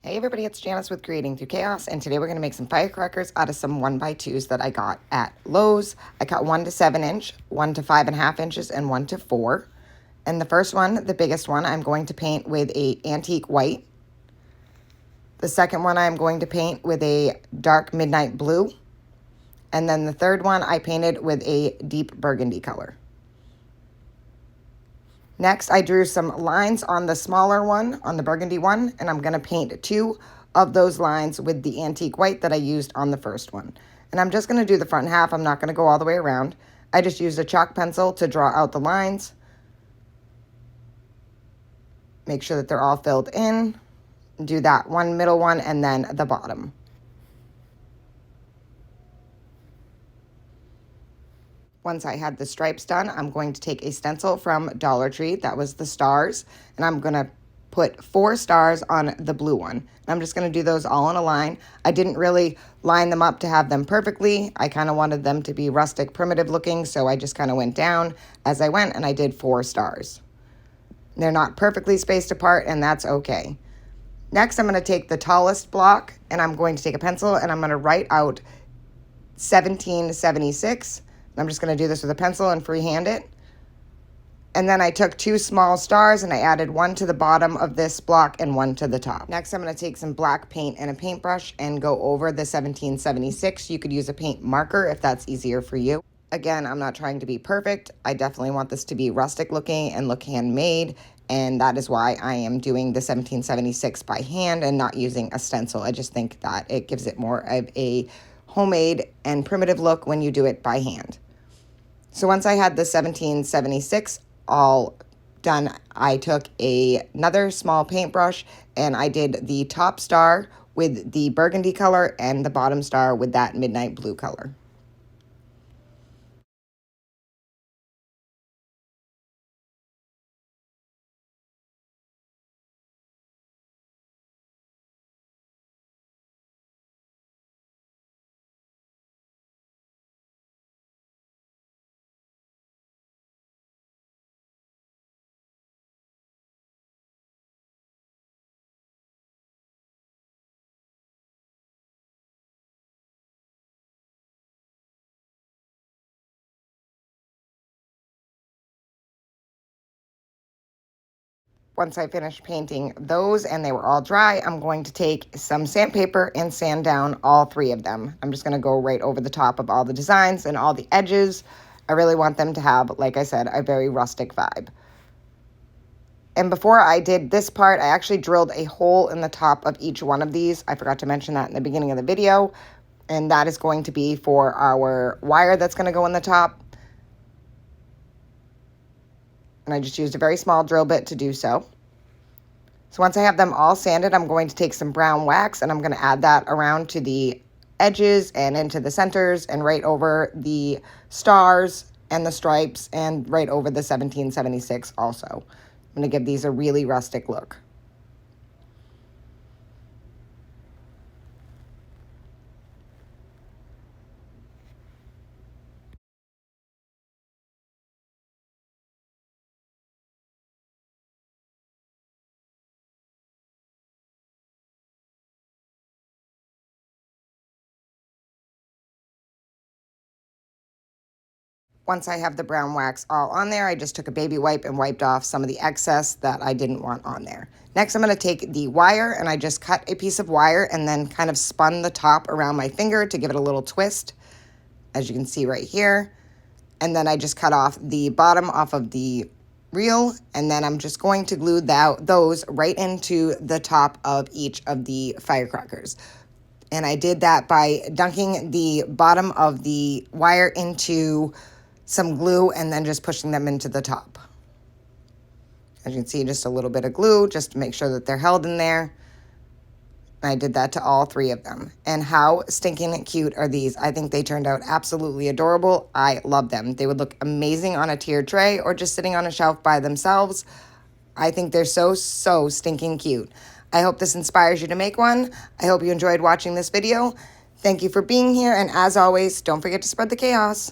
Hey everybody, it's Janice with Creating Through Chaos, and today we're going to make some firecrackers out of some 1x2s that I got at Lowe's. I got 1 to 7 inch, 1 to 5.5 inches, and 1 to 4. And the first one, the biggest one, I'm going to paint with a antique white. The second one I'm going to paint with a dark midnight blue. And then the third one I painted with a deep burgundy color. Next, I drew some lines on the smaller one, on the burgundy one, and I'm going to paint 2 of those lines with the antique white that I used on the first one. And I'm just going to do the front half. I'm not going to go all the way around. I just used a chalk pencil to draw out the lines. Make sure that they're all filled in. Do that one middle one and then the bottom. Once I had the stripes done, I'm going to take a stencil from Dollar Tree. That was the stars. And I'm going to put 4 stars on the blue one. And I'm just going to do those all in a line. I didn't really line them up to have them perfectly. I kind of wanted them to be rustic, primitive looking. So I just kind of went down as I went and I did 4 stars. They're not perfectly spaced apart, and that's okay. Next, I'm going to take the tallest block and I'm going to take a pencil and I'm going to write out 1776. I'm just going to do this with a pencil and freehand it. And then I took 2 small stars and I added 1 to the bottom of this block and 1 to the top. Next, I'm going to take some black paint and a paintbrush and go over the 1776. You could use a paint marker if that's easier for you. Again, I'm not trying to be perfect. I definitely want this to be rustic looking and look handmade. And that is why I am doing the 1776 by hand and not using a stencil. I just think that it gives it more of a homemade and primitive look when you do it by hand. So once I had the 1776 all done, I took another small paintbrush and I did the top star with the burgundy color and the bottom star with that midnight blue color. Once I finished painting those and they were all dry, I'm going to take some sandpaper and sand down all 3 of them. I'm just going to go right over the top of all the designs and all the edges. I really want them to have, like I said, a very rustic vibe. And before I did this part, I actually drilled a hole in the top of each one of these. I forgot to mention that in the beginning of the video. And that is going to be for our wire that's going to go in the top. And I just used a very small drill bit to do so. So once I have them all sanded, I'm going to take some brown wax and I'm going to add that around to the edges and into the centers and right over the stars and the stripes and right over the 1776 also. I'm going to give these a really rustic look. Once I have the brown wax all on there, I just took a baby wipe and wiped off some of the excess that I didn't want on there. Next, I'm going to take the wire and I just cut a piece of wire and then kind of spun the top around my finger to give it a little twist, as you can see right here. And then I just cut off the bottom off of the reel, and then I'm just going to glue those right into the top of each of the firecrackers. And I did that by dunking the bottom of the wire into some glue and then just pushing them into the top. As you can see, just a little bit of glue just to make sure that they're held in there. I did that to all 3 of them. And how stinking cute are these? I think they turned out absolutely adorable. I love them. They would look amazing on a tiered tray or just sitting on a shelf by themselves. I think they're so stinking cute. I hope this inspires you to make one. I hope you enjoyed watching this video. Thank you for being here, and as always, don't forget to spread the chaos.